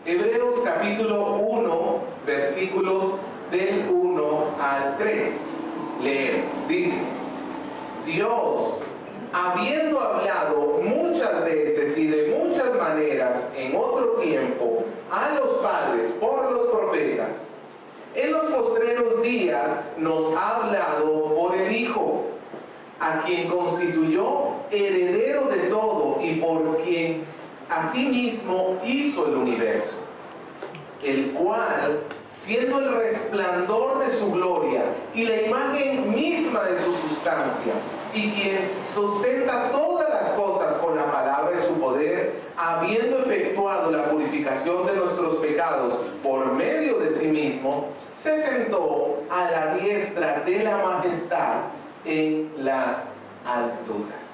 Hebreos capítulo 1, versículos del 1 al 3. Leemos, dice: Dios, habiendo hablado muchas veces y de muchas maneras en otro tiempo a los padres por los profetas, en los postreros días nos ha hablado por el Hijo, a quien constituyó heredero de todo y por quien asimismo hizo el universo, el cual, siendo el resplandor de su gloria y la imagen misma de su sustancia, y quien sustenta todas las cosas con la palabra de su poder, habiendo efectuado la purificación de nuestros pecados por medio de sí mismo, se sentó a la diestra de la majestad en las alturas.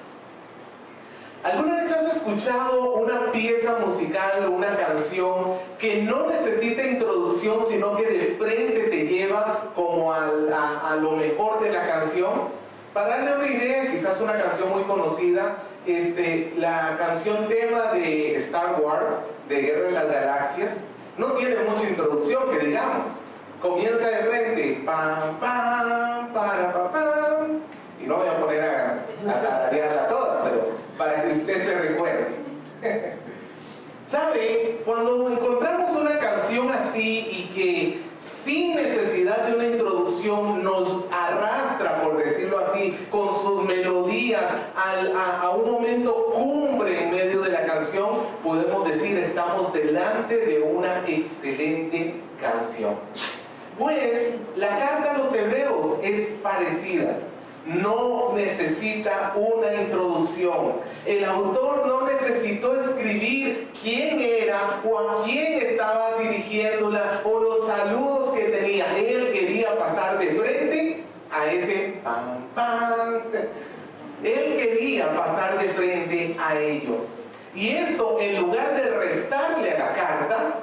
¿Alguna vez has escuchado una pieza musical o una canción que no necesita introducción, sino que de frente te lleva como a lo mejor de la canción? Para darle una idea, quizás una canción muy conocida, la canción tema de Star Wars, de Guerra de las Galaxias, no tiene mucha introducción, que digamos. Comienza de frente, pam, pam, para, pam, pam. Y no voy a poner a tararearla toda, pero para que usted se recuerde. ¿Sabe? Cuando encontramos una canción así y que sin necesidad de una introducción nos arrastra, por decirlo así, con sus melodías a un momento cumbre en medio de la canción, podemos decir estamos delante de una excelente canción. Pues la carta a los Hebreos es parecida. No necesita una introducción. El autor no necesitó escribir quién era o a quién estaba dirigiéndola o los saludos que tenía. Él quería pasar de frente a ese pam pam. Él quería pasar de frente a ello. Y esto, en lugar de restarle a la carta,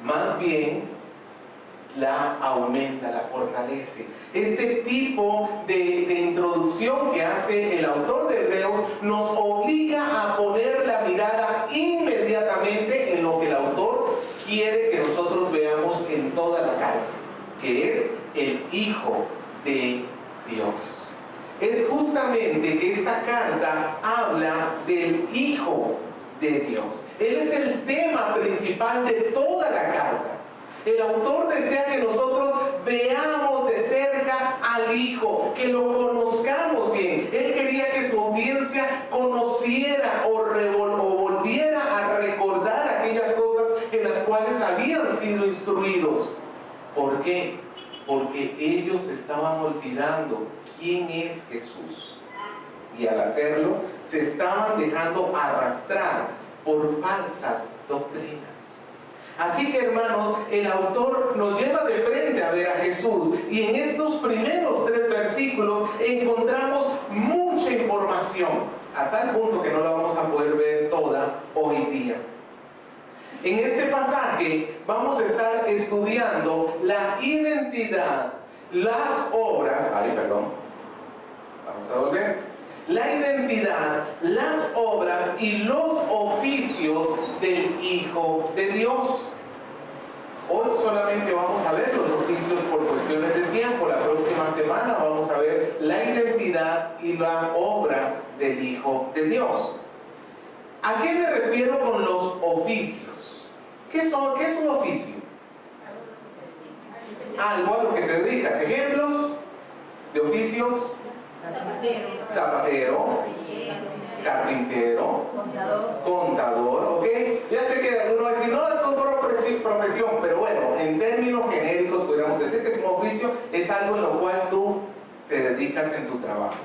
más bien la aumenta, la fortalece. Este tipo de introducción que hace el autor de Hebreos nos obliga a poner la mirada inmediatamente en lo que el autor quiere que nosotros veamos en toda la carta, que es el Hijo de Dios. Es justamente que esta carta habla del Hijo de Dios. Él es el tema principal de toda la carta. El autor desea que nosotros veamos de cerca al Hijo, que lo conozcamos bien. Él quería que su audiencia conociera o volviera a recordar aquellas cosas en las cuales habían sido instruidos. ¿Por qué? Porque ellos estaban olvidando quién es Jesús. Y al hacerlo, se estaban dejando arrastrar por falsas doctrinas. Así que, hermanos, el autor nos lleva de frente a ver a Jesús, y en estos primeros 3 versículos encontramos mucha información, a tal punto que no la vamos a poder ver toda hoy día. En este pasaje vamos a estar estudiando la identidad, las obras, vamos a volver, la identidad, las obras y los oficios del Hijo de Dios. Hoy solamente vamos a ver los oficios por cuestiones de tiempo. La próxima semana vamos a ver la identidad y la obra del Hijo de Dios. ¿A qué me refiero con los oficios? ¿Qué es un oficio? Algo a lo que te dedicas. Ejemplos de oficios: zapatero, carpintero, contador, ¿ok? Ya sé que alguno va a decir, no, es una profesión, pero bueno, en términos genéricos podríamos decir que es un oficio, es algo en lo cual tú te dedicas en tu trabajo.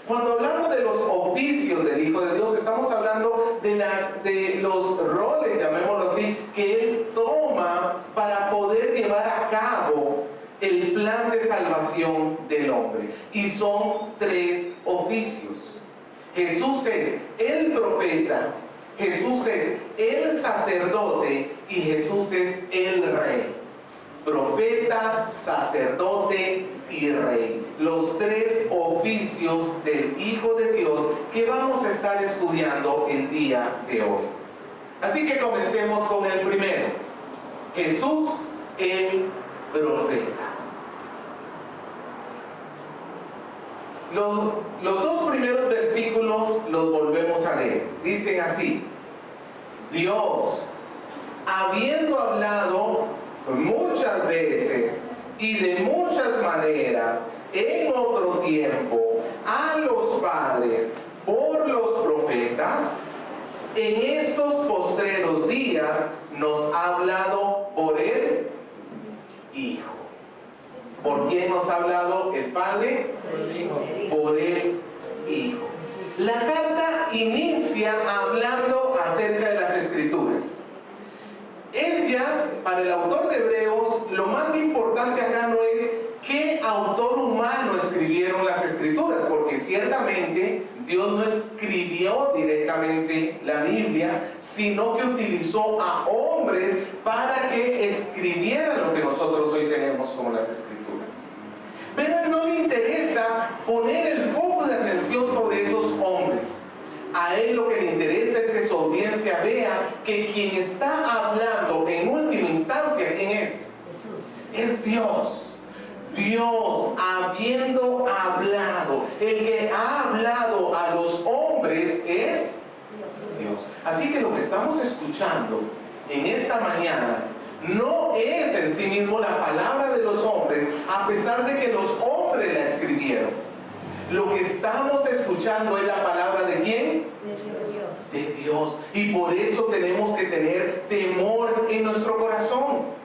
Cuando hablamos de los oficios del Hijo de Dios, estamos hablando de los roles, llamémoslo así, que Él toma para poder llevar a cabo el plan de salvación del hombre. Y son 3 oficios. Jesús es el profeta, Jesús es el sacerdote y Jesús es el rey. Profeta, sacerdote y rey. Los 3 oficios del Hijo de Dios que vamos a estar estudiando el día de hoy. Así que comencemos con el primero. Jesús el profeta. Los dos primeros versículos los volvemos a leer. Dicen así: Dios, habiendo hablado muchas veces y de muchas maneras en otro tiempo a los padres por los profetas, en estos postreros días nos ha hablado por el Hijo. ¿Por quién nos ha hablado el Padre? Por el Hijo. Por el Hijo. La carta inicia hablando acerca de las Escrituras. Ellas, para el autor de Hebreos, lo más importante acá no es qué autor humano escribieron las Escrituras, porque ciertamente Dios no escribió directamente la Biblia, sino que utilizó a hombres para que escribieran lo que nosotros hoy tenemos como las Escrituras. Pero a él no le interesa poner el foco de atención sobre esos hombres. A él lo que le interesa es que su audiencia vea que quien está hablando en última instancia, ¿quién es? Es Dios. Dios, habiendo hablado, el que ha hablado a los hombres es Dios. Así que lo que estamos escuchando en esta mañana no es en sí mismo la palabra de los hombres, a pesar de que los hombres la escribieron. Lo que estamos escuchando es la palabra ¿de quién? De Dios. Y por eso tenemos que tener temor en nuestro corazón.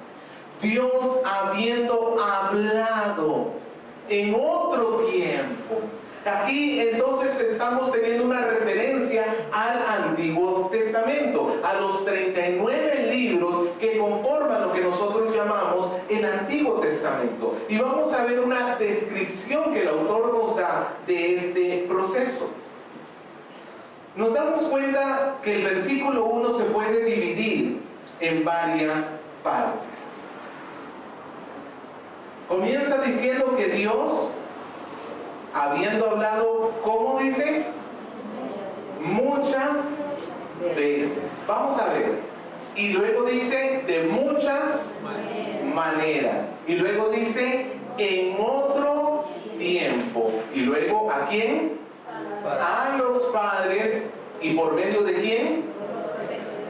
Dios habiendo hablado en otro tiempo. Aquí entonces estamos teniendo una referencia al Antiguo Testamento, a los 39 libros que conforman lo que nosotros llamamos el Antiguo Testamento. Y vamos a ver una descripción que el autor nos da de este proceso. Nos damos cuenta que el versículo 1 se puede dividir en varias partes. Comienza diciendo que Dios, habiendo hablado, ¿cómo dice? Muchas veces. Vamos a ver. Y luego dice de muchas maneras. Y luego dice en otro tiempo. Y luego ¿a quién? A los padres. ¿Y por medio de quién?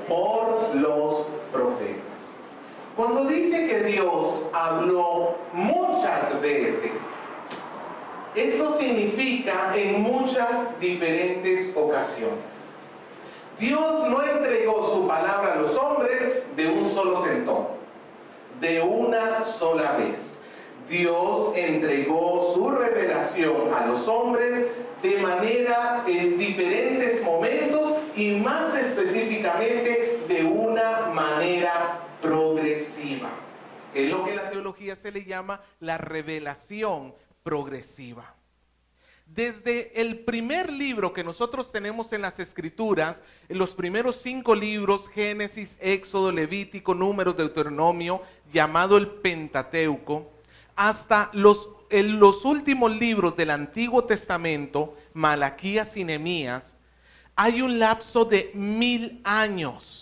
Por los profetas. Cuando dice que Dios habló muchas veces, esto significa en muchas diferentes ocasiones. Dios no entregó su palabra a los hombres de un solo centón, de una sola vez. Dios entregó su revelación a los hombres de manera en diferentes momentos y más específicamente de una manera progresiva. Es lo que en la teología se le llama la revelación progresiva. Desde el primer libro que nosotros tenemos en las Escrituras, en los primeros 5 libros, Génesis, Éxodo, Levítico, Números, Deuteronomio, llamado el Pentateuco, hasta los últimos libros del Antiguo Testamento, Malaquías y Nehemías, hay un lapso de 1000 años.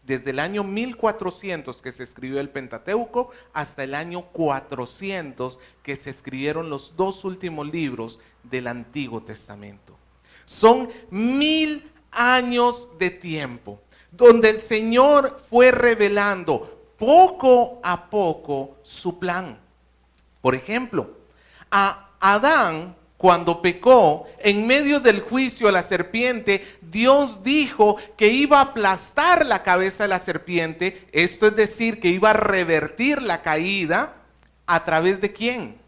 Desde el año 1400 que se escribió el Pentateuco hasta el año 400 que se escribieron los 2 últimos libros del Antiguo Testamento. Son 1000 años de tiempo donde el Señor fue revelando poco a poco su plan. Por ejemplo, a Adán, cuando pecó, en medio del juicio a la serpiente, Dios dijo que iba a aplastar la cabeza de la serpiente, esto es decir, que iba a revertir la caída, ¿a través de quién?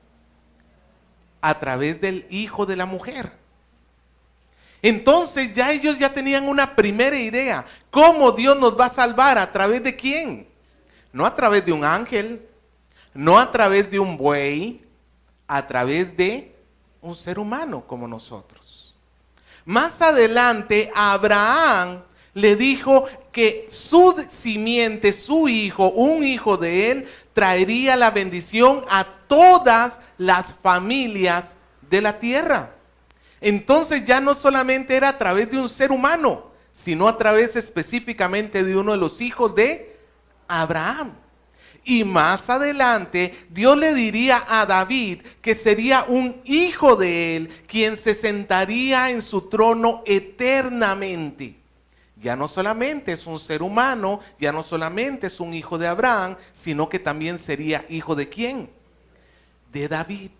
A través del hijo de la mujer. Entonces ya ellos ya tenían una primera idea, ¿cómo Dios nos va a salvar? ¿A través de quién? No a través de un ángel, no a través de un buey, a través de un ser humano como nosotros. Más adelante Abraham le dijo que su simiente, su hijo, un hijo de él, traería la bendición a todas las familias de la tierra. Entonces ya no solamente era a través de un ser humano, sino a través específicamente de uno de los hijos de Abraham. Y más adelante, Dios le diría a David que sería un hijo de él, quien se sentaría en su trono eternamente. Ya no solamente es un ser humano, ya no solamente es un hijo de Abraham, sino que también sería hijo de ¿quién? De David.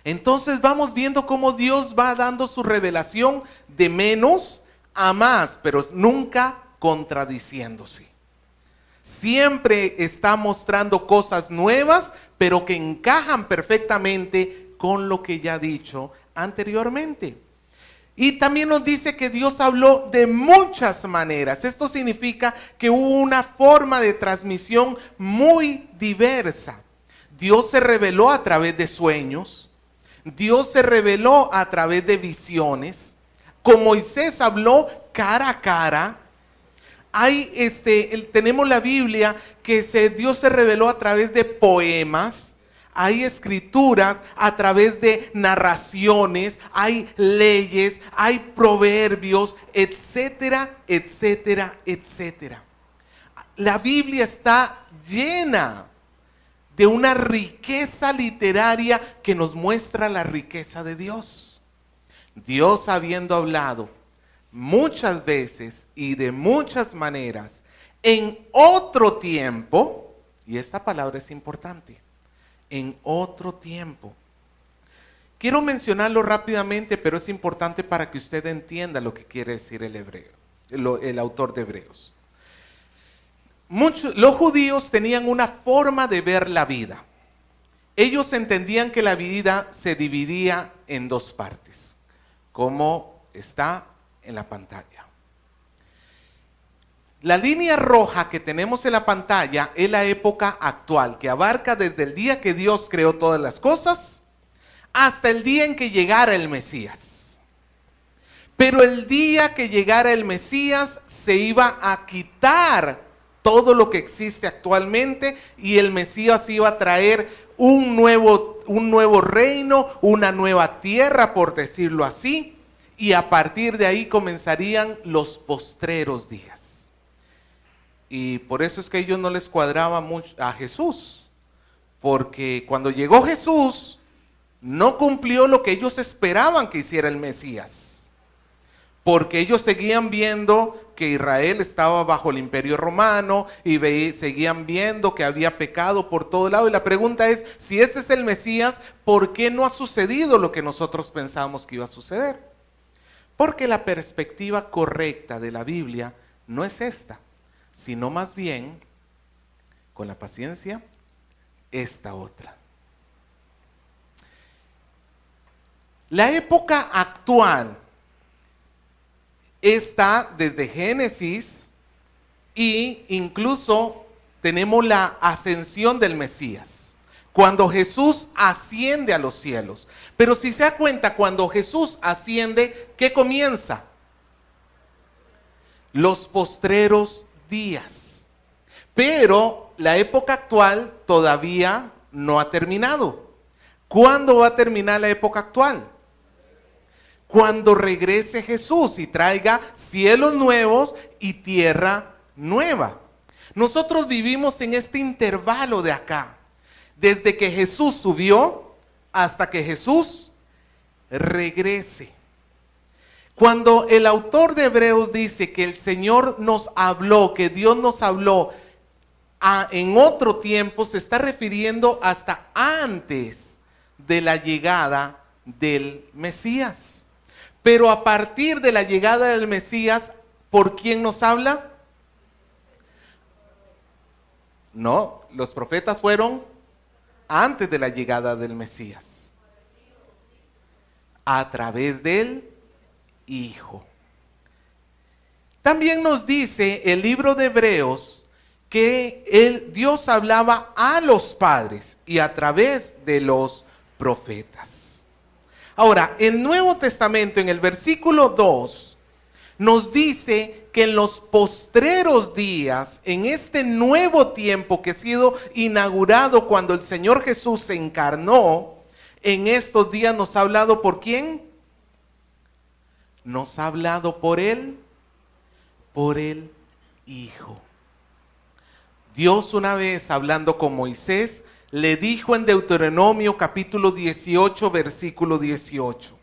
Entonces vamos viendo cómo Dios va dando su revelación de menos a más, pero nunca contradiciéndose. Siempre está mostrando cosas nuevas, pero que encajan perfectamente con lo que ya ha dicho anteriormente. Y también nos dice que Dios habló de muchas maneras. Esto significa que hubo una forma de transmisión muy diversa. Dios se reveló a través de sueños. Dios se reveló a través de visiones. Con Moisés habló cara a cara. Tenemos la Biblia que Dios se reveló a través de poemas. Hay escrituras a través de narraciones, hay leyes, hay proverbios, etcétera, etcétera, etcétera. La Biblia está llena de una riqueza literaria que nos muestra la riqueza de Dios. Dios, habiendo hablado muchas veces y de muchas maneras en otro tiempo, y esta palabra es importante, en otro tiempo. Quiero mencionarlo rápidamente, pero es importante para que usted entienda lo que quiere decir el autor de Hebreos. Los judíos tenían una forma de ver la vida. Ellos entendían que la vida se dividía en dos partes, como está en la pantalla. La línea roja que tenemos en la pantalla es la época actual, que abarca desde el día que Dios creó todas las cosas hasta el día en que llegara el Mesías. Pero el día que llegara el Mesías se iba a quitar todo lo que existe actualmente y el Mesías iba a traer un nuevo reino, una nueva tierra, por decirlo así, y a partir de ahí comenzarían los postreros días. Y por eso es que a ellos no les cuadraba mucho a Jesús, porque cuando llegó Jesús no cumplió lo que ellos esperaban que hiciera el Mesías, porque ellos seguían viendo que Israel estaba bajo el imperio romano y seguían viendo que había pecado por todo lado. Y la pregunta es, si este es el Mesías, ¿por qué no ha sucedido lo que nosotros pensábamos que iba a suceder? Porque la perspectiva correcta de la Biblia no es esta, sino más bien, con la paciencia, esta otra. La época actual está desde Génesis e incluso tenemos la ascensión del Mesías, cuando Jesús asciende a los cielos. Pero si se da cuenta, cuando Jesús asciende, ¿qué comienza? Los postreros días. Pero la época actual todavía no ha terminado. ¿Cuándo va a terminar la época actual? Cuando regrese Jesús y traiga cielos nuevos y tierra nueva. Nosotros vivimos en este intervalo de acá, desde que Jesús subió hasta que Jesús regrese. Cuando el autor de Hebreos dice que el Señor nos habló, que Dios nos habló en otro tiempo, se está refiriendo hasta antes de la llegada del Mesías. Pero a partir de la llegada del Mesías, ¿por quién nos habla? No, los profetas fueron antes de la llegada del Mesías. A través del Hijo. También nos dice el libro de Hebreos que Dios hablaba a los padres y a través de los profetas. Ahora, el Nuevo Testamento en el versículo 2 nos dice que en los postreros días, en este nuevo tiempo que ha sido inaugurado cuando el Señor Jesús se encarnó, en estos días nos ha hablado ¿por quién? Nos ha hablado por el Hijo. Dios una vez hablando con Moisés, le dijo en Deuteronomio capítulo 18, versículo 18.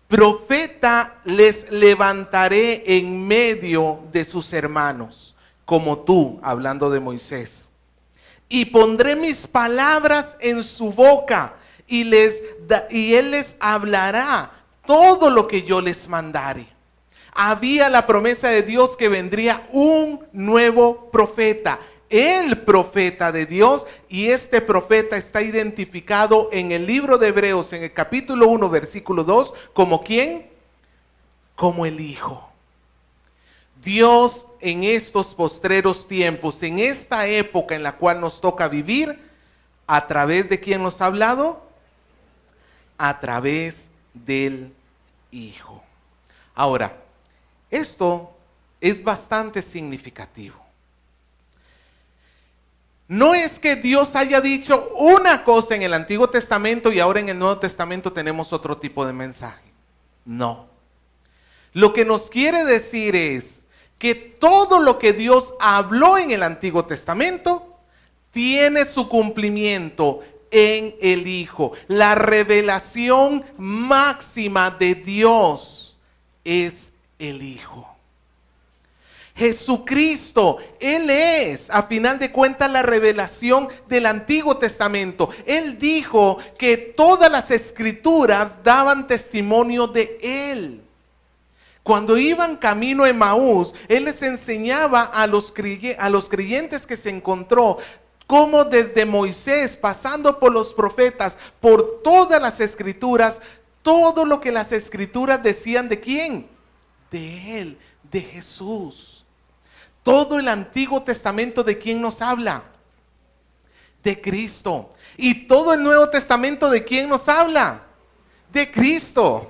Profeta les levantaré en medio de sus hermanos, como tú, hablando de Moisés. Y pondré mis palabras en su boca y él les hablará todo lo que yo les mandare. Había la promesa de Dios que vendría un nuevo profeta, el profeta de Dios, y este profeta está identificado en el libro de Hebreos, en el capítulo 1, versículo 2, ¿como quién? Como el Hijo. Dios en estos postreros tiempos, en esta época en la cual nos toca vivir, ¿a través de quién nos ha hablado? A través del Hijo. Ahora, esto es bastante significativo. No es que Dios haya dicho una cosa en el Antiguo Testamento y ahora en el Nuevo Testamento tenemos otro tipo de mensaje. No. Lo que nos quiere decir es que todo lo que Dios habló en el Antiguo Testamento tiene su cumplimiento en el Hijo. La revelación máxima de Dios es el Hijo. Jesucristo, Él es, a final de cuentas, la revelación del Antiguo Testamento. Él dijo que todas las escrituras daban testimonio de Él. Cuando iban camino a Emaús, Él les enseñaba a los creyentes que se encontró cómo desde Moisés, pasando por los profetas, por todas las escrituras, todo lo que las escrituras decían ¿de quién? De Él, de Jesús. Todo el Antiguo Testamento, ¿de quién nos habla? De Cristo. Y todo el Nuevo Testamento, ¿de quién nos habla? De Cristo.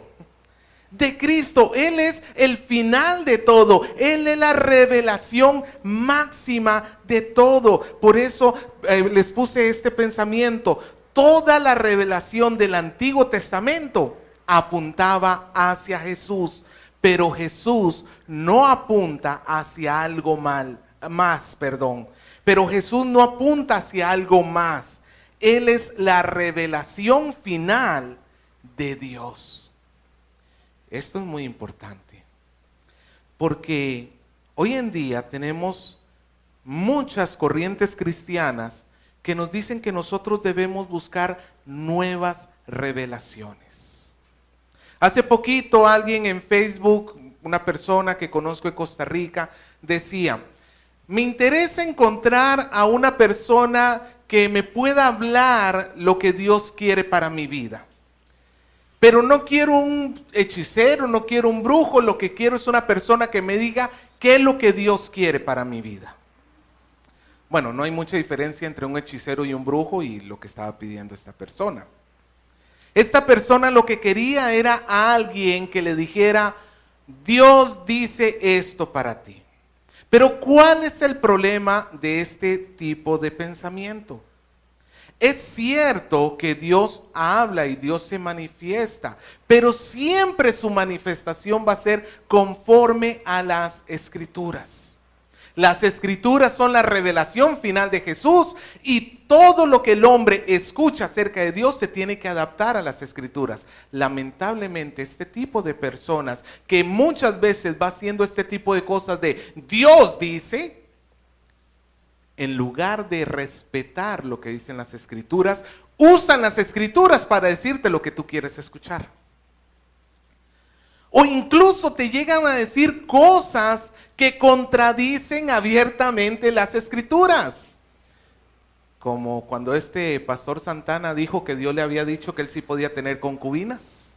De Cristo. Él es el final de todo. Él es la revelación máxima de todo. Por eso les puse este pensamiento. Toda la revelación del Antiguo Testamento apuntaba hacia Jesús. Pero Jesús no apunta hacia algo más. Pero Jesús no apunta hacia algo más. Él es la revelación final de Dios. Esto es muy importante. Porque hoy en día tenemos muchas corrientes cristianas que nos dicen que nosotros debemos buscar nuevas revelaciones. Hace poquito alguien en Facebook, una persona que conozco de Costa Rica, decía, me interesa encontrar a una persona que me pueda hablar lo que Dios quiere para mi vida. Pero no quiero un hechicero, no quiero un brujo, lo que quiero es una persona que me diga qué es lo que Dios quiere para mi vida. Bueno, no hay mucha diferencia entre un hechicero y un brujo y lo que estaba pidiendo esta persona. Esta persona lo que quería era a alguien que le dijera, Dios dice esto para ti. Pero ¿cuál es el problema de este tipo de pensamiento? Es cierto que Dios habla y Dios se manifiesta, pero siempre su manifestación va a ser conforme a las Escrituras. Las Escrituras son la revelación final de Jesús y todo lo que el hombre escucha acerca de Dios se tiene que adaptar a las Escrituras. Lamentablemente, este tipo de personas que muchas veces va haciendo este tipo de cosas de Dios dice, en lugar de respetar lo que dicen las Escrituras, usan las Escrituras para decirte lo que tú quieres escuchar. O incluso te llegan a decir cosas que contradicen abiertamente las Escrituras. Como cuando este pastor Santana dijo que Dios le había dicho que él sí podía tener concubinas.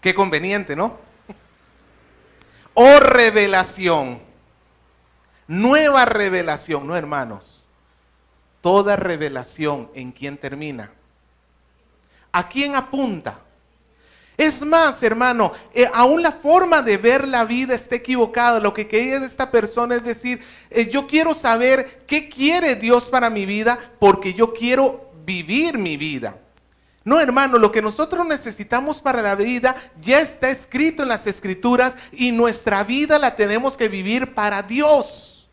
Qué conveniente, ¿no? O revelación. Nueva revelación, no hermanos. Toda revelación, ¿en quién termina? ¿A quién apunta? Es más, hermano, aún la forma de ver la vida está equivocada. Lo que quería esta persona es decir, yo quiero saber qué quiere Dios para mi vida porque yo quiero vivir mi vida. No, hermano, lo que nosotros necesitamos para la vida ya está escrito en las Escrituras y nuestra vida la tenemos que vivir para Dios.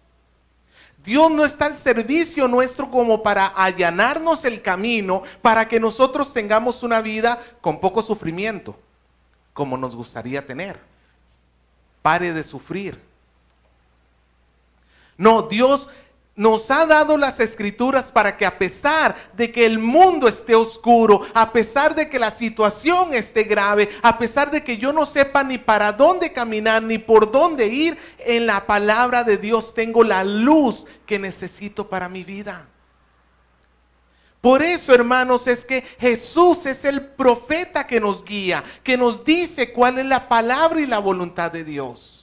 Dios no está al servicio nuestro como para allanarnos el camino para que nosotros tengamos una vida con poco sufrimiento, como nos gustaría tener. Pare de sufrir. No, Dios nos ha dado las Escrituras para que a pesar de que el mundo esté oscuro, a pesar de que la situación esté grave, a pesar de que yo no sepa ni para dónde caminar ni por dónde ir, en la palabra de Dios tengo la luz que necesito para mi vida. Por eso, hermanos, es que Jesús es el profeta que nos guía, que nos dice cuál es la palabra y la voluntad de Dios.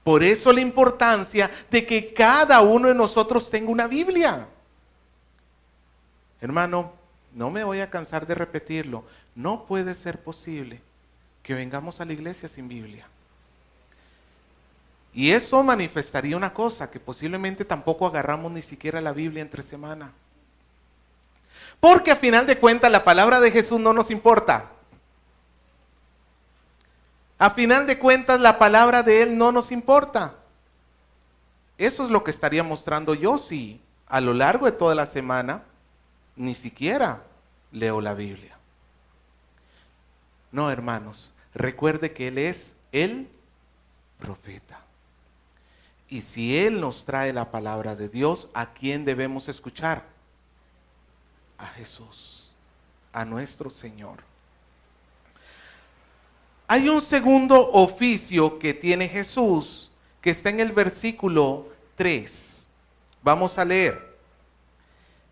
Por eso la importancia de que cada uno de nosotros tenga una Biblia. Hermano, no me voy a cansar de repetirlo. No puede ser posible que vengamos a la iglesia sin Biblia. Y eso manifestaría una cosa, que posiblemente tampoco agarramos ni siquiera la Biblia entre semana. Porque a final de cuentas la palabra de Jesús no nos importa. A final de cuentas la palabra de Él no nos importa. Eso es lo que estaría mostrando yo si a lo largo de toda la semana ni siquiera leo la Biblia. No, hermanos, recuerde que Él es el profeta. Y si Él nos trae la palabra de Dios, ¿a quién debemos escuchar? A Jesús, a nuestro Señor. Hay un segundo oficio que tiene Jesús, que está en el versículo 3. Vamos a leer.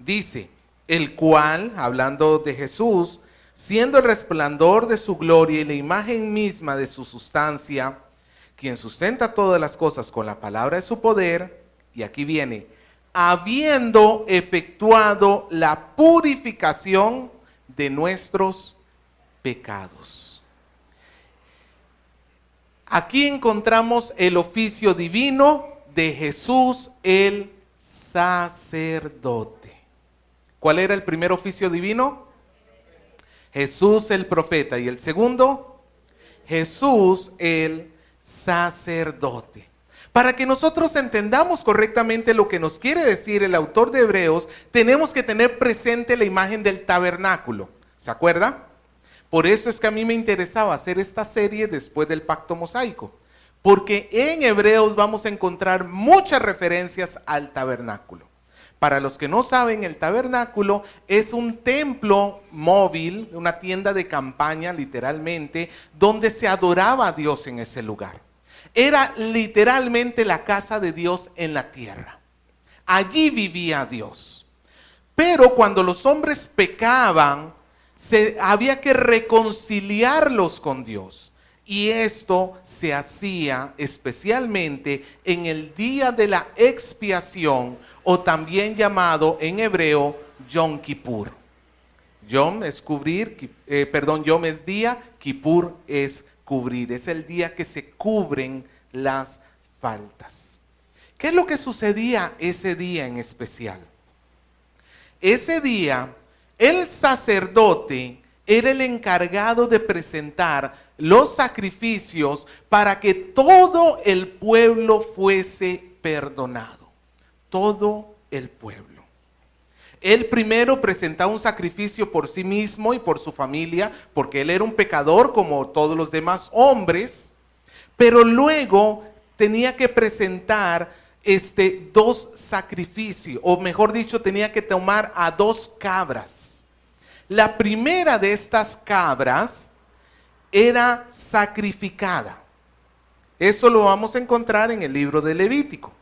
Dice, el cual, hablando de Jesús, siendo el resplandor de su gloria y la imagen misma de su sustancia, quien sustenta todas las cosas con la palabra de su poder, y aquí viene, habiendo efectuado la purificación de nuestros pecados. Aquí encontramos el oficio divino de Jesús el sacerdote. ¿Cuál era el primer oficio divino? Jesús el profeta. ¿Y el segundo? Jesús el sacerdote. Para que nosotros entendamos correctamente lo que nos quiere decir el autor de Hebreos, tenemos que tener presente la imagen del tabernáculo. ¿Se acuerda? Por eso es que a mí me interesaba hacer esta serie después del pacto mosaico, porque en Hebreos vamos a encontrar muchas referencias al tabernáculo. Para los que no saben, el tabernáculo es un templo móvil, una tienda de campaña literalmente, donde se adoraba a Dios en ese lugar. Era literalmente la casa de Dios en la tierra. Allí vivía Dios. Pero cuando los hombres pecaban, había que reconciliarlos con Dios. Y esto se hacía especialmente en el día de la expiación, o también llamado en hebreo Yom Kippur. Yom es cubrir, Yom es día, Kippur es cubrir. Es el día que se cubren las faltas. ¿Qué es lo que sucedía ese día en especial? Ese día el sacerdote era el encargado de presentar los sacrificios para que todo el pueblo fuese perdonado. Todo el pueblo. Él primero presentaba un sacrificio por sí mismo y por su familia, porque él era un pecador como todos los demás hombres, pero luego tenía que presentar dos sacrificios, o mejor dicho, tenía que tomar a 2 cabras. La primera de estas cabras era sacrificada. Eso lo vamos a encontrar en el libro de Levítico.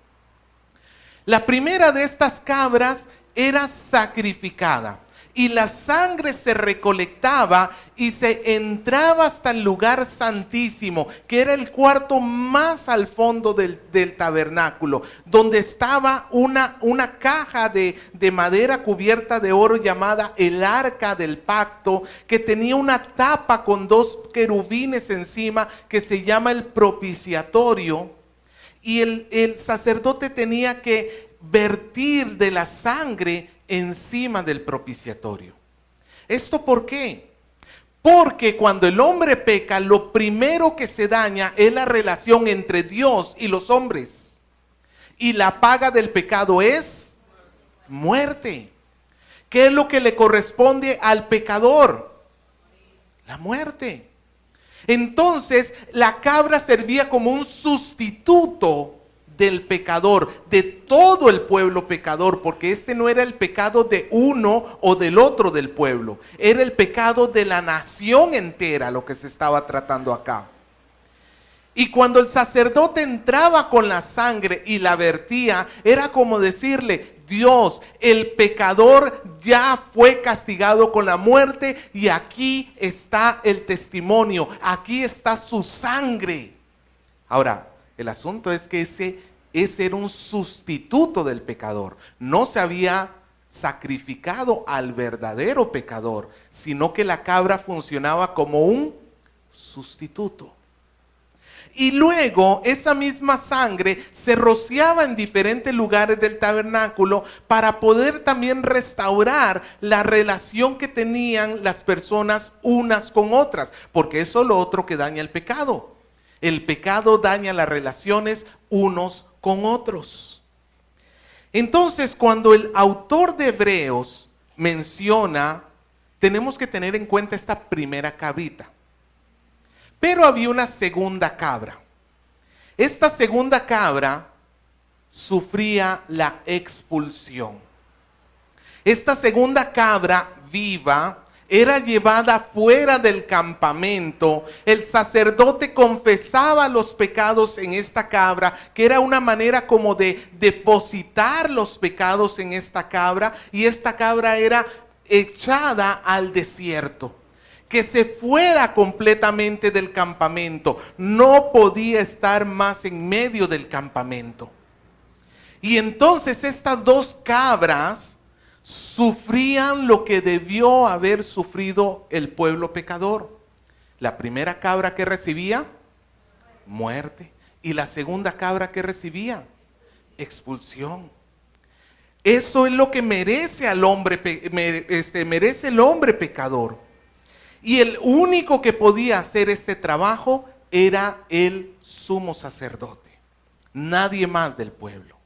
La primera de estas cabras era sacrificada y la sangre se recolectaba y se entraba hasta el lugar santísimo, que era el cuarto más al fondo del tabernáculo, donde estaba una caja de madera cubierta de oro llamada el arca del pacto, que tenía una tapa con 2 querubines encima que se llama el propiciatorio, y el sacerdote tenía que vertir de la sangre encima del propiciatorio. ¿Esto por qué? Porque cuando el hombre peca, lo primero que se daña es la relación entre Dios y los hombres. Y la paga del pecado es muerte. ¿Qué es lo que le corresponde al pecador? La muerte. Entonces, la cabra servía como un sustituto del pecador, de todo el pueblo pecador, porque este no era el pecado de uno o del otro del pueblo, era el pecado de la nación entera lo que se estaba tratando acá. Y cuando el sacerdote entraba con la sangre y la vertía, era como decirle: Dios, el pecador ya fue castigado con la muerte y aquí está el testimonio, aquí está su sangre. Ahora, el asunto es que ese era un sustituto del pecador. No se había sacrificado al verdadero pecador, sino que la cabra funcionaba como un sustituto. Y luego esa misma sangre se rociaba en diferentes lugares del tabernáculo para poder también restaurar la relación que tenían las personas unas con otras, porque eso es lo otro que daña el pecado. El pecado daña las relaciones unos con otros. Entonces, cuando el autor de Hebreos menciona, tenemos que tener en cuenta esta primera cabrita. Pero había una segunda cabra. Esta segunda cabra sufría la expulsión. Esta segunda cabra viva era llevada fuera del campamento. El sacerdote confesaba los pecados en esta cabra, que era una manera como de depositar los pecados en esta cabra, y esta cabra era echada al desierto. Que se fuera completamente del campamento, no podía estar más en medio del campamento. Y entonces estas dos cabras sufrían lo que debió haber sufrido el pueblo pecador. La primera cabra que recibía, muerte. Y la segunda cabra que recibía, expulsión. Eso es lo que merece al hombre, merece el hombre pecador. Y el único que podía hacer ese trabajo era el sumo sacerdote, nadie más del pueblo.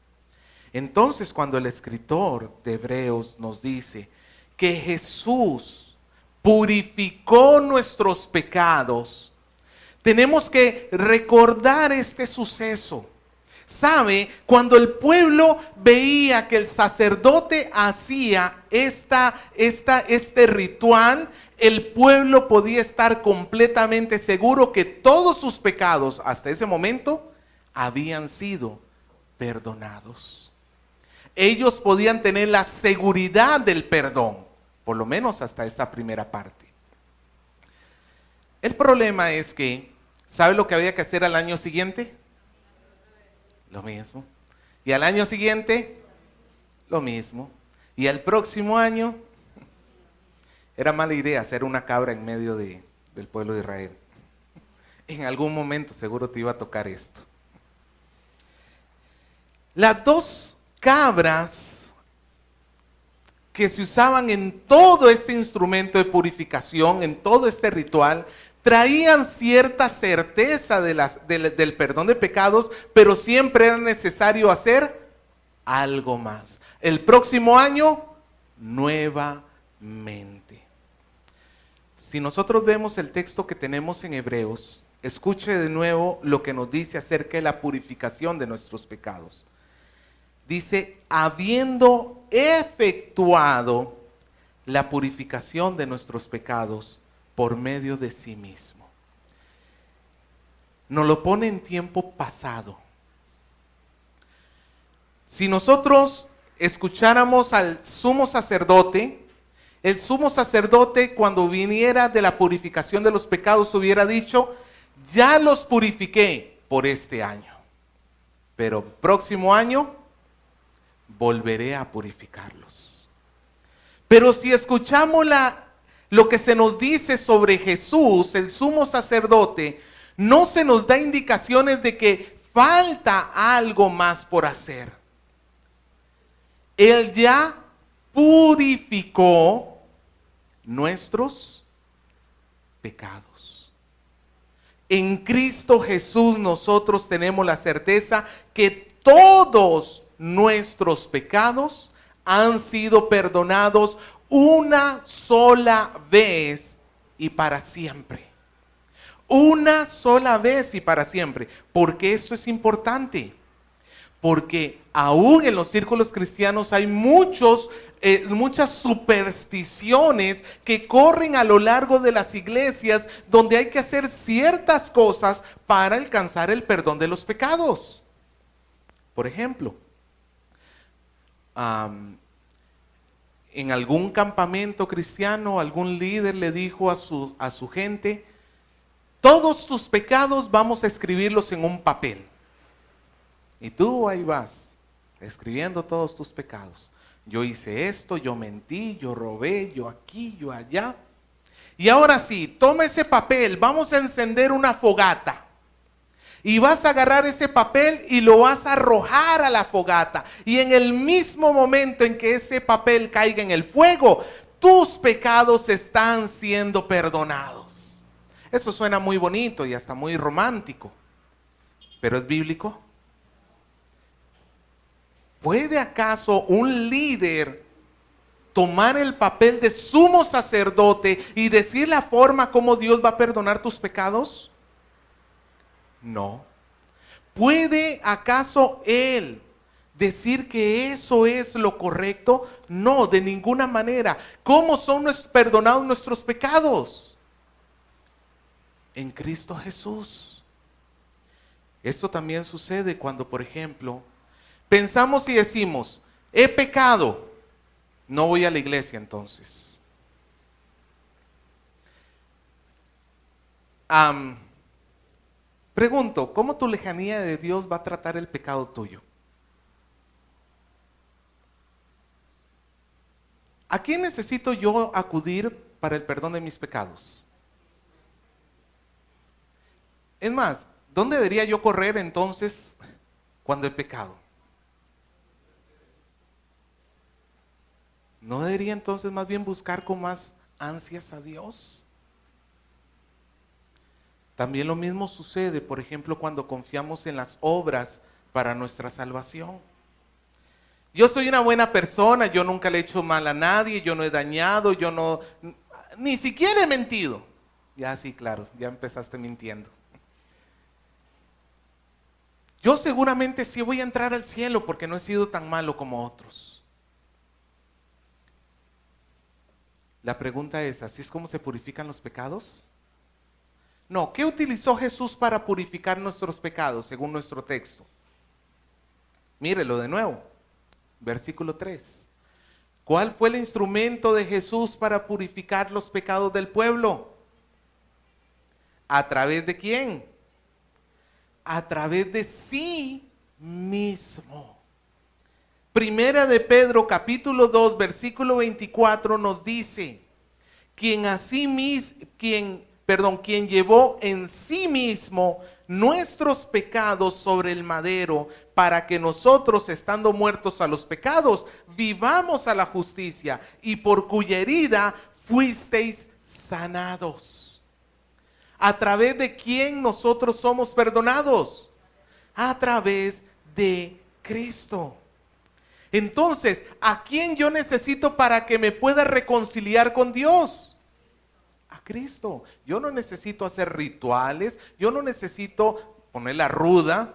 Entonces, cuando el escritor de Hebreos nos dice que Jesús purificó nuestros pecados, tenemos que recordar este suceso. ¿Sabe? Cuando el pueblo veía que el sacerdote hacía este ritual, el pueblo podía estar completamente seguro que todos sus pecados hasta ese momento habían sido perdonados. Ellos podían tener la seguridad del perdón, por lo menos hasta esa primera parte. El problema es que, ¿sabe lo que había que hacer al año siguiente? Lo mismo. Y al año siguiente, lo mismo. Y al próximo año, era mala idea hacer una cabra en medio del pueblo de Israel. En algún momento seguro te iba a tocar esto. Las dos cabras que se usaban en todo este instrumento de purificación, en todo este ritual, traían cierta certeza del perdón de pecados, pero siempre era necesario hacer algo más. El próximo año, nuevamente. Si nosotros vemos el texto que tenemos en Hebreos, escuche de nuevo lo que nos dice acerca de la purificación de nuestros pecados. Dice: habiendo efectuado la purificación de nuestros pecados por medio de sí mismo. Nos lo pone en tiempo pasado. Si nosotros escucháramos al sumo sacerdote, el sumo sacerdote, cuando viniera de la purificación de los pecados, hubiera dicho: ya los purifiqué por este año, pero próximo año volveré a purificarlos. Pero si escuchamos lo que se nos dice sobre Jesús, el sumo sacerdote, no se nos da indicaciones de que falta algo más por hacer. Él ya purificó nuestros pecados. En Cristo Jesús nosotros tenemos la certeza que todos nuestros pecados han sido perdonados una sola vez y para siempre. Una sola vez y para siempre. ¿Por qué esto es importante? Porque aún en los círculos cristianos hay muchas supersticiones que corren a lo largo de las iglesias, donde hay que hacer ciertas cosas para alcanzar el perdón de los pecados. Por ejemplo, en algún campamento cristiano, algún líder le dijo a su gente: todos tus pecados vamos a escribirlos en un papel. Y tú ahí vas, escribiendo todos tus pecados. Yo hice esto, yo mentí, yo robé, yo aquí, yo allá. Y ahora sí, toma ese papel, vamos a encender una fogata. Y vas a agarrar ese papel y lo vas a arrojar a la fogata. Y en el mismo momento en que ese papel caiga en el fuego, tus pecados están siendo perdonados. Eso suena muy bonito y hasta muy romántico. ¿Pero es bíblico? ¿Puede acaso un líder tomar el papel de sumo sacerdote y decir la forma como Dios va a perdonar tus pecados? No. ¿Puede acaso él decir que eso es lo correcto? No, de ninguna manera. ¿Cómo son perdonados nuestros pecados? En Cristo Jesús. Esto también sucede cuando, por ejemplo, pensamos y decimos: he pecado, no voy a la iglesia entonces. Pregunto, ¿cómo tu lejanía de Dios va a tratar el pecado tuyo? ¿A quién necesito yo acudir para el perdón de mis pecados? Es más, ¿dónde debería yo correr entonces cuando he pecado? ¿No debería entonces más bien buscar con más ansias a Dios? También lo mismo sucede, por ejemplo, cuando confiamos en las obras para nuestra salvación. Yo soy una buena persona, yo nunca le he hecho mal a nadie, yo no he dañado, yo no, ni siquiera he mentido. Ya sí, claro, ya empezaste mintiendo. Yo seguramente sí voy a entrar al cielo porque no he sido tan malo como otros. La pregunta es, ¿así es como se purifican los pecados? No, ¿qué utilizó Jesús para purificar nuestros pecados según nuestro texto? Mírelo de nuevo, versículo 3. ¿Cuál fue el instrumento de Jesús para purificar los pecados del pueblo? ¿A través de quién? A través de sí mismo. Primera de Pedro capítulo 2 versículo 24 nos dice: quien llevó en sí mismo nuestros pecados sobre el madero, para que nosotros, estando muertos a los pecados, vivamos a la justicia, y por cuya herida fuisteis sanados. ¿A través de quién nosotros somos perdonados? A través de Cristo. Entonces, ¿a quién yo necesito para que me pueda reconciliar con Dios? A Cristo. Yo no necesito hacer rituales, yo no necesito poner la ruda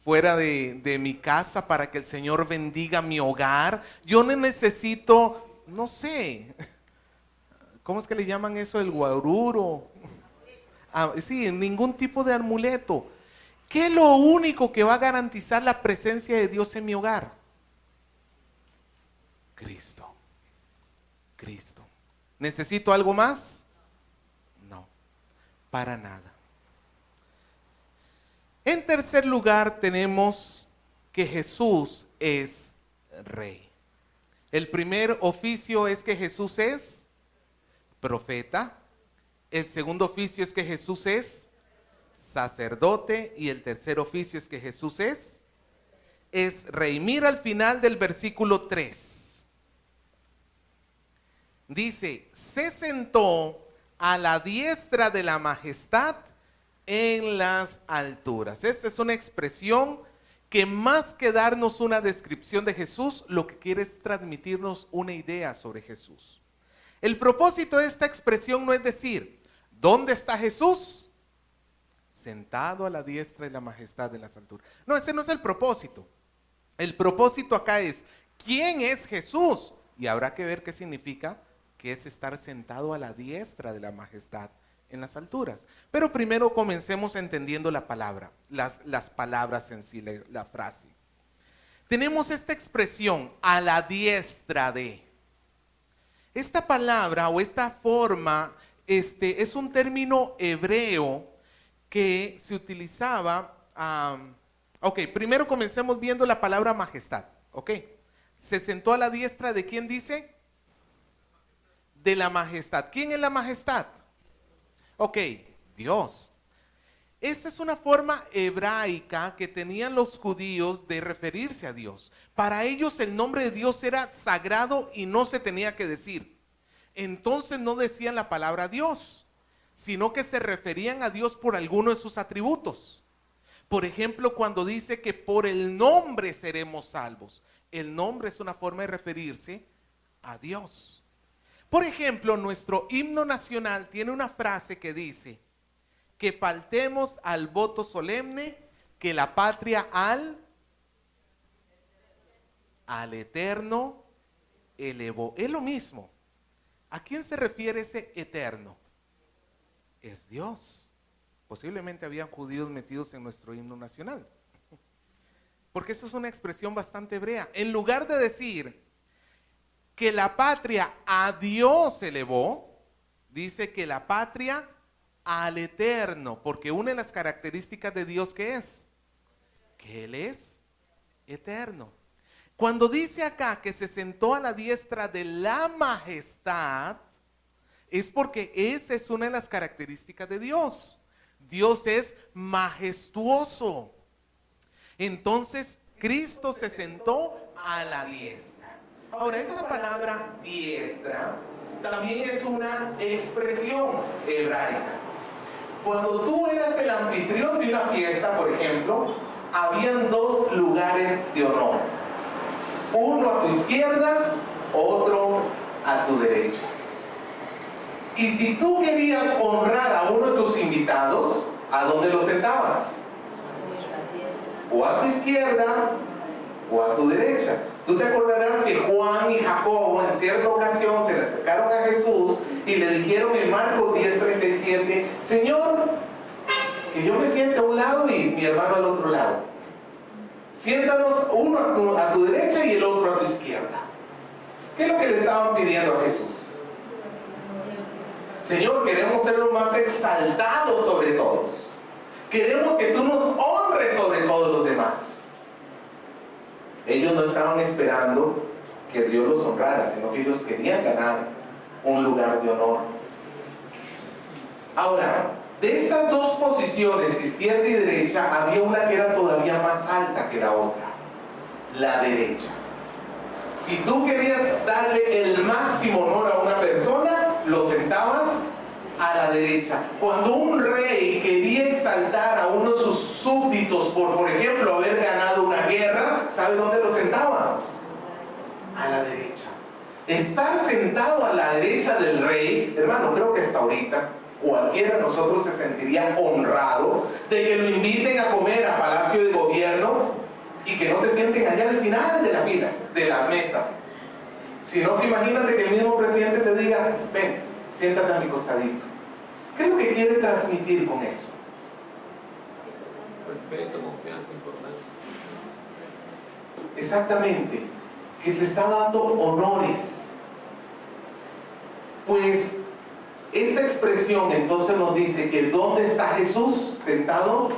fuera de mi casa para que el Señor bendiga mi hogar. Yo no necesito, no sé, ¿cómo es que le llaman eso? El guaruro. Sí, ningún tipo de amuleto. ¿Qué es lo único que va a garantizar la presencia de Dios en mi hogar? Cristo. Cristo. ¿Necesito algo más? No, para nada. En tercer lugar tenemos que Jesús es Rey. El primer oficio es que Jesús es profeta. El segundo oficio es que Jesús es sacerdote. Y el tercer oficio es que Jesús es Rey. Mira al final del versículo 3. Dice, se sentó a la diestra de la majestad en las alturas. Esta es una expresión que más que darnos una descripción de Jesús, lo que quiere es transmitirnos una idea sobre Jesús. El propósito de esta expresión no es decir, ¿dónde está Jesús? Sentado a la diestra de la majestad de las alturas. No, ese no es el propósito. El propósito acá es, ¿quién es Jesús? Y habrá que ver qué significa que es estar sentado a la diestra de la majestad en las alturas. Pero primero comencemos entendiendo la palabra, las palabras en sí, la frase. Tenemos esta expresión, a la diestra de. Esta palabra o esta forma es un término hebreo que se utilizaba. Ok, primero comencemos viendo la palabra majestad. Ok, se sentó a la diestra de ¿quién dice? De la majestad. ¿Quién es la majestad? Ok, Dios. Esta es una forma hebraica que tenían los judíos de referirse a Dios. Para ellos el nombre de Dios era sagrado y no se tenía que decir. Entonces no decían la palabra Dios, sino que se referían a Dios por alguno de sus atributos. Por ejemplo, cuando dice que por el nombre seremos salvos. El nombre es una forma de referirse a Dios. Por ejemplo, nuestro himno nacional tiene una frase que dice que faltemos al voto solemne que la patria al eterno elevó. Es lo mismo. ¿A quién se refiere ese eterno? Es Dios. Posiblemente habían judíos metidos en nuestro himno nacional. Porque esa es una expresión bastante hebrea. En lugar de decir que la patria a Dios elevó, dice que la patria al eterno, porque una de las características de Dios que es, que Él es eterno. Cuando dice acá que se sentó a la diestra de la majestad, es porque esa es una de las características de Dios. Dios es majestuoso. Entonces, Cristo se sentó a la diestra. Ahora, esta palabra diestra también es una expresión hebraica. Cuando tú eras el anfitrión de una fiesta, por ejemplo, habían dos lugares de honor. Uno a tu izquierda, otro a tu derecha. Y si tú querías honrar a uno de tus invitados, ¿a dónde lo sentabas? O a tu izquierda o a tu derecha. Tú te acordarás que Juan y Jacobo en cierta ocasión se le acercaron a Jesús y le dijeron en Marcos 10:37, Señor, que yo me siente a un lado y mi hermano al otro lado. Siéntanos uno a tu derecha y el otro a tu izquierda. ¿Qué es lo que le estaban pidiendo a Jesús? Señor, queremos ser los más exaltados sobre todos. Queremos que tú nos honres sobre todos los demás. Ellos no estaban esperando que Dios los honrara, sino que ellos querían ganar un lugar de honor. Ahora, de estas dos posiciones, izquierda y derecha, había una que era todavía más alta que la otra, la derecha. Si tú querías darle el máximo honor a una persona, lo sentabas a la derecha. Cuando un rey quería exaltar a uno de sus súbditos por ejemplo, haber ganado una guerra, ¿sabe dónde lo sentaba? A la derecha. Estar sentado a la derecha del rey, hermano, creo que hasta ahorita cualquiera de nosotros se sentiría honrado de que lo inviten a comer a Palacio de Gobierno y que no te sienten allá al final de la fila, de la mesa, sino que imagínate que el mismo presidente te diga, ven, siéntate a mi costadito. ¿Qué es lo que quiere transmitir con eso? Respeto, confianza, importancia. Exactamente, que te está dando honores. Pues esta expresión entonces nos dice que ¿dónde está Jesús sentado?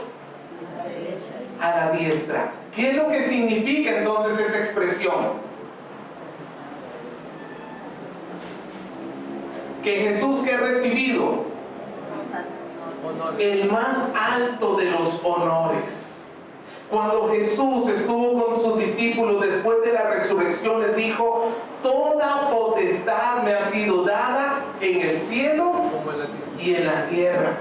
A la diestra. ¿Qué es lo que significa entonces esa expresión? Que Jesús que ha recibido el más alto de los honores. Cuando Jesús estuvo con sus discípulos después de la resurrección, les dijo: toda potestad me ha sido dada en el cielo Como en la tierra. y en la tierra.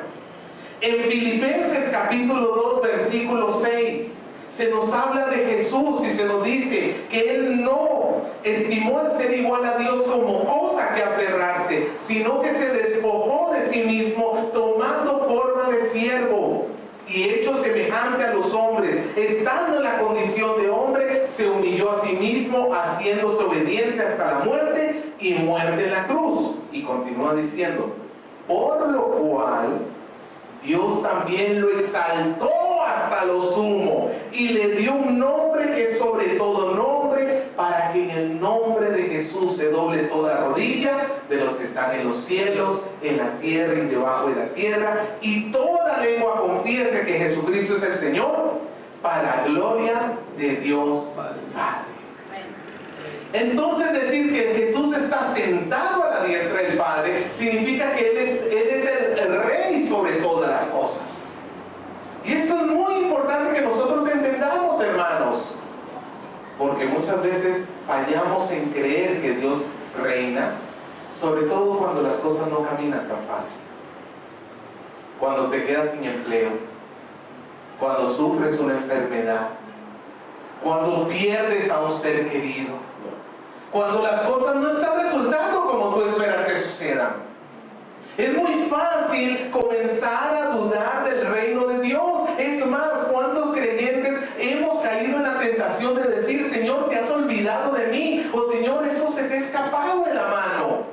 En Filipenses capítulo 2 versículo 6 se nos habla de Jesús y se nos dice que Él no estimó el ser igual a Dios como cosa que aferrarse, sino que se despojó de sí mismo, tomando forma de siervo y hecho semejante a los hombres. Estando en la condición de hombre, se humilló a sí mismo, haciéndose obediente hasta la muerte y muerte en la cruz. Y continúa diciendo: por lo cual Dios también lo exaltó hasta lo sumo y le dio un nombre que es sobre todo nombre, para que en el nombre de Jesús se doble toda rodilla de los que están en los cielos, en la tierra y debajo de la tierra, y toda lengua confiese que Jesucristo es el Señor, para la gloria de Dios Padre. Entonces, decir que Jesús está sentado a la diestra del Padre significa que Él es el Rey sobre todas las cosas. Y esto es muy importante que nosotros entendamos, hermanos, porque muchas veces fallamos en creer que Dios reina, sobre todo cuando las cosas no caminan tan fácil, cuando te quedas sin empleo, cuando sufres una enfermedad, cuando pierdes a un ser querido, cuando las cosas no están resultando como tú esperas que sucedan. Es muy fácil comenzar a dudar del reino de Dios. Es más, ¿cuántos creyentes hemos caído en la tentación de decir: Señor, te has olvidado de mí? O Señor, esto se te ha escapado de la mano.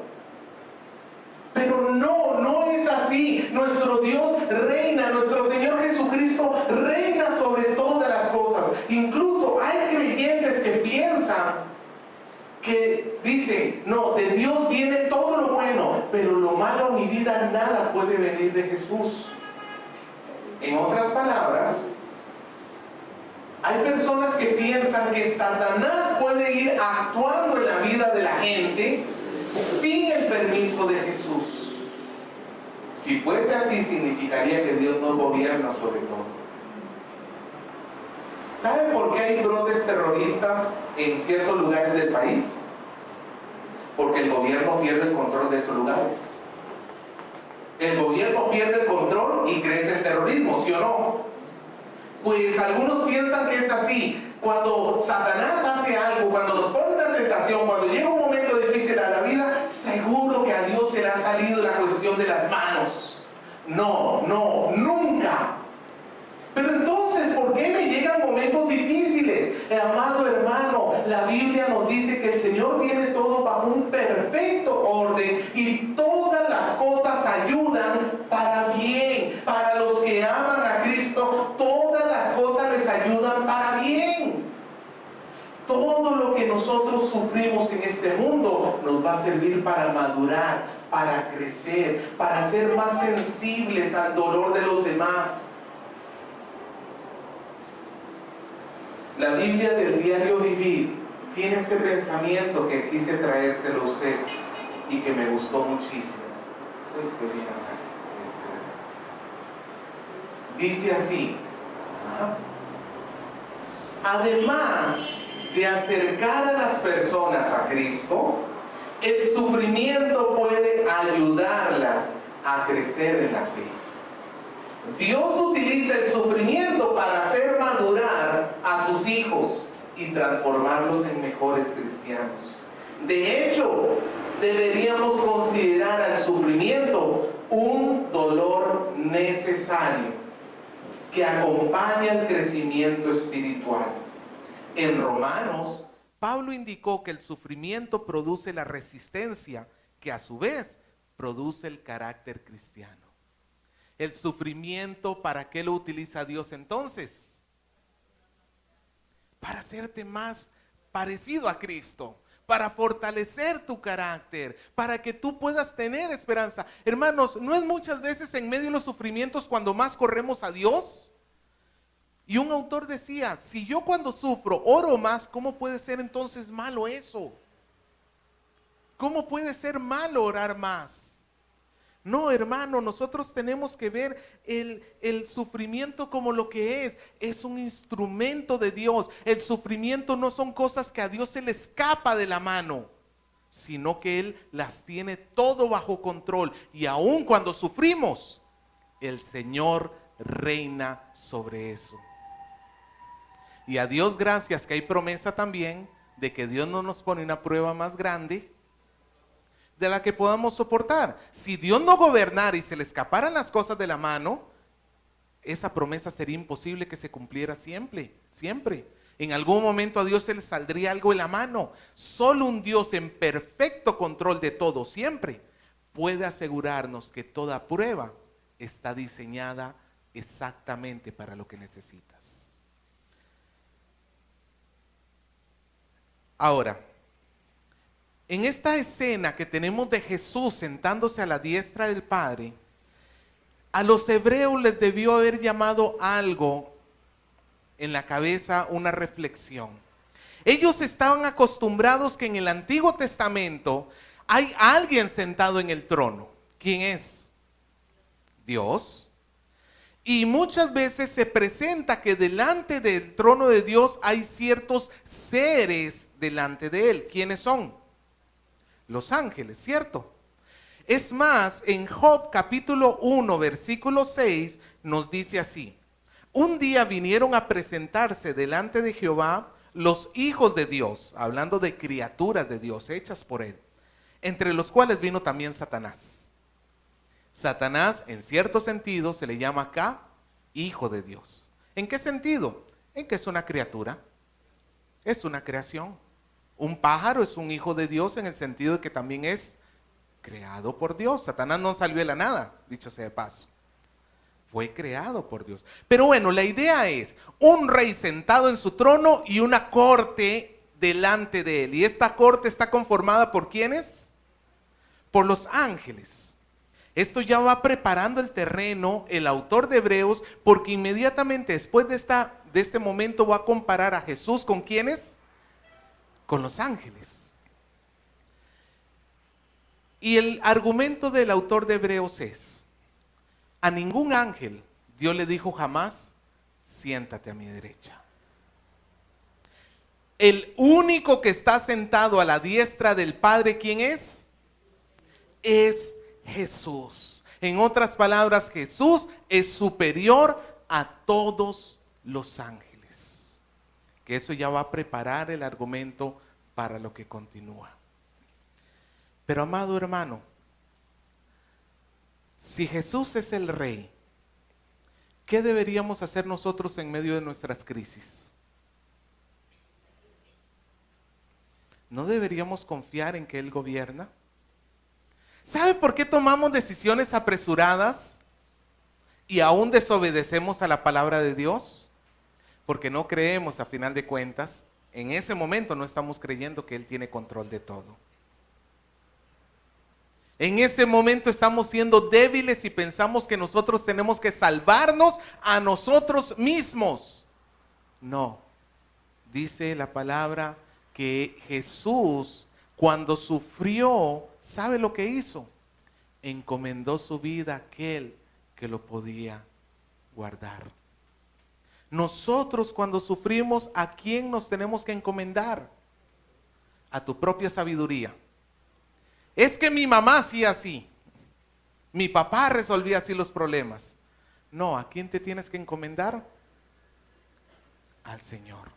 Pero no es así. Nuestro Dios reina, nuestro Señor Jesucristo reina sobre todas las cosas. Incluso hay creyentes que piensan, que dicen: no, de Dios viene todo lo bueno, pero lo malo a mi vida nada puede venir de Jesús. En otras palabras, hay personas que piensan que Satanás puede ir actuando en la vida de la gente sin el permiso de Jesús. Si fuese así, significaría que Dios no gobierna sobre todo. ¿Sabe por qué hay brotes terroristas en ciertos lugares del país? Porque el gobierno pierde el control de esos lugares. El gobierno pierde el control y crece el terrorismo, ¿sí o no? Pues algunos piensan que es así. Cuando Satanás hace algo, cuando nos pone una tentación, cuando llega un momento difícil a la vida, seguro que a Dios se le ha salido la cuestión de las manos. No, nunca. Pero entonces, ¿por qué me llegan momentos difíciles? Amado hermano, la Biblia nos dice que el Señor tiene todo bajo un perfecto orden y todas las cosas ayudan para bien. Para los que aman a Cristo, todas las cosas les ayudan para bien. Todo lo que nosotros sufrimos en este mundo nos va a servir para madurar, para crecer, para ser más sensibles al dolor de los demás. La Biblia del diario vivir tiene este pensamiento que quise traérselo a usted y que me gustó muchísimo. Estoy bien acá. Dice así: además de acercar a las personas a Cristo, el sufrimiento puede ayudarlas a crecer en la fe. Dios utiliza el sufrimiento para hacer madurar a sus hijos y transformarlos en mejores cristianos. De hecho, deberíamos considerar al sufrimiento un dolor necesario que acompaña el crecimiento espiritual. En Romanos, Pablo indicó que el sufrimiento produce la resistencia, que a su vez produce el carácter cristiano. El sufrimiento, ¿para qué lo utiliza Dios entonces? Para hacerte más parecido a Cristo, para fortalecer tu carácter, para que tú puedas tener esperanza. Hermanos, ¿no es muchas veces en medio de los sufrimientos cuando más corremos a Dios? Y un autor decía: si yo cuando sufro oro más, ¿cómo puede ser entonces malo eso? ¿Cómo puede ser malo orar más? No, hermano, nosotros tenemos que ver el sufrimiento como lo que es un instrumento de Dios. El sufrimiento no son cosas que a Dios se le escapa de la mano, sino que Él las tiene todo bajo control. Y aun cuando sufrimos, el Señor reina sobre eso. Y a Dios gracias que hay promesa también de que Dios no nos pone una prueba más grande de la que podamos soportar. Si Dios no gobernara y se le escaparan las cosas de la mano, esa promesa sería imposible que se cumpliera siempre, siempre. En algún momento a Dios se le saldría algo de la mano. Solo un Dios en perfecto control de todo siempre puede asegurarnos que toda prueba está diseñada exactamente para lo que necesitas. Ahora, en esta escena que tenemos de Jesús sentándose a la diestra del Padre, a los hebreos les debió haber llamado algo en la cabeza, una reflexión. Ellos estaban acostumbrados que en el Antiguo Testamento hay alguien sentado en el trono. ¿Quién es? Dios. Y muchas veces se presenta que delante del trono de Dios hay ciertos seres delante de él. ¿Quiénes son? Los ángeles, ¿cierto? Es más, en Job capítulo 1, versículo 6 nos dice así: un día vinieron a presentarse delante de Jehová los hijos de Dios, hablando de criaturas de Dios hechas por él, entre los cuales vino también Satanás. Satanás, en cierto sentido, se le llama acá hijo de Dios. ¿En qué sentido? En que es una criatura, es una creación. Un pájaro es un hijo de Dios en el sentido de que también es creado por Dios. Satanás no salió de la nada, dicho sea de paso. Fue creado por Dios. Pero bueno, la idea es un rey sentado en su trono y una corte delante de él. Y esta corte está conformada por ¿quiénes? Por los ángeles. Esto ya va preparando el terreno el autor de Hebreos, porque inmediatamente después de este momento va a comparar a Jesús ¿con quiénes? Con los ángeles. Y el argumento del autor de Hebreos es: a ningún ángel Dios le dijo jamás, siéntate a mi derecha. El único que está sentado a la diestra del Padre, ¿quién es? Es Jesús. En otras palabras, Jesús es superior a todos los ángeles. Que eso ya va a preparar el argumento para lo que continúa. Pero amado hermano, si Jesús es el Rey, ¿qué deberíamos hacer nosotros en medio de nuestras crisis? ¿No deberíamos confiar en que Él gobierna? ¿Sabe por qué tomamos decisiones apresuradas y aún desobedecemos a la palabra de Dios? Porque no creemos, a final de cuentas, en ese momento no estamos creyendo que Él tiene control de todo. En ese momento estamos siendo débiles y pensamos que nosotros tenemos que salvarnos a nosotros mismos. No, dice la palabra que Jesús, cuando sufrió, ¿sabe lo que hizo? Encomendó su vida a aquel que lo podía guardar. Nosotros cuando sufrimos, ¿a quién nos tenemos que encomendar? A tu propia sabiduría. Es que mi mamá hacía así, mi papá resolvía así los problemas. No, ¿a quién te tienes que encomendar? Al Señor.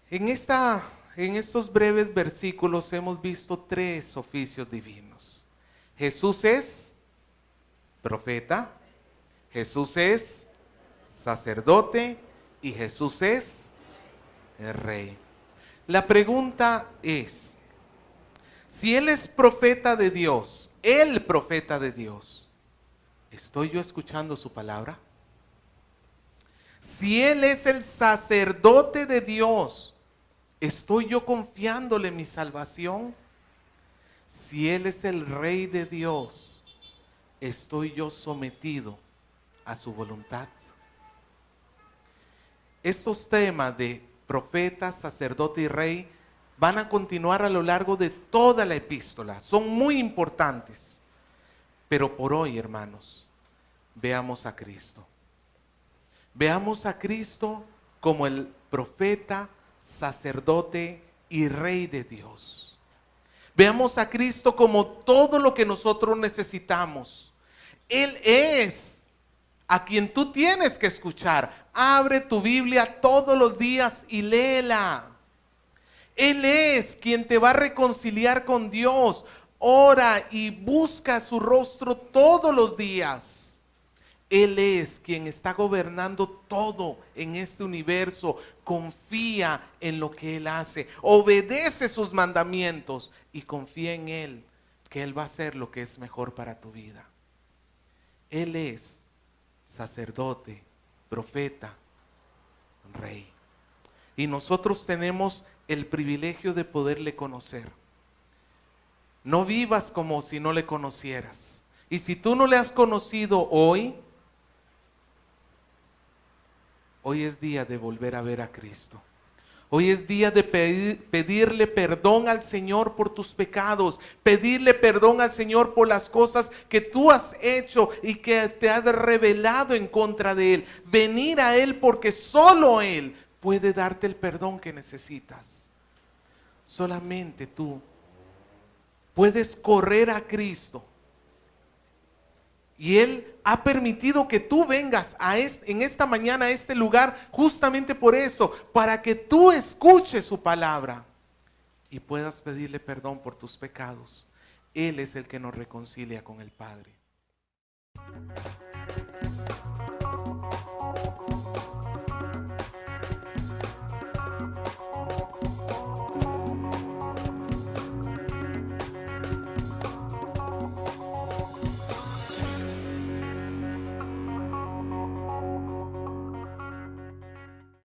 En estos breves versículos hemos visto 3 oficios divinos. Jesús es profeta, Jesús es sacerdote y Jesús es el Rey. La pregunta es, si Él es profeta de Dios, el profeta de Dios, ¿estoy yo escuchando su palabra? Si Él es el sacerdote de Dios, ¿estoy yo confiándole mi salvación? Si Él es el Rey de Dios, ¿estoy yo sometido a su voluntad? Estos temas de profeta, sacerdote y rey van a continuar a lo largo de toda la epístola. Son muy importantes. Pero por hoy, hermanos, veamos a Cristo. Veamos a Cristo como el profeta, sacerdote y rey de Dios. Veamos a Cristo como todo lo que nosotros necesitamos. Él es a quien tú tienes que escuchar. Abre tu Biblia todos los días y léela. Él es quien te va a reconciliar con Dios. Ora y busca su rostro todos los días. Él es quien está gobernando todo en este universo. Confía en lo que Él hace. Obedece sus mandamientos y confía en Él, que Él va a hacer lo que es mejor para tu vida. Él es sacerdote, profeta, rey. Y nosotros tenemos el privilegio de poderle conocer. No vivas como si no le conocieras. Y si tú no le has conocido hoy es día de volver a ver a Cristo. Hoy es día de pedirle perdón al Señor por tus pecados, pedirle perdón al Señor por las cosas que tú has hecho y que te has rebelado en contra de Él. Venir a Él porque solo Él puede darte el perdón que necesitas. Solamente tú puedes correr a Cristo. Y Él ha permitido que tú vengas en esta mañana a este lugar justamente por eso, para que tú escuches su palabra y puedas pedirle perdón por tus pecados. Él es el que nos reconcilia con el Padre.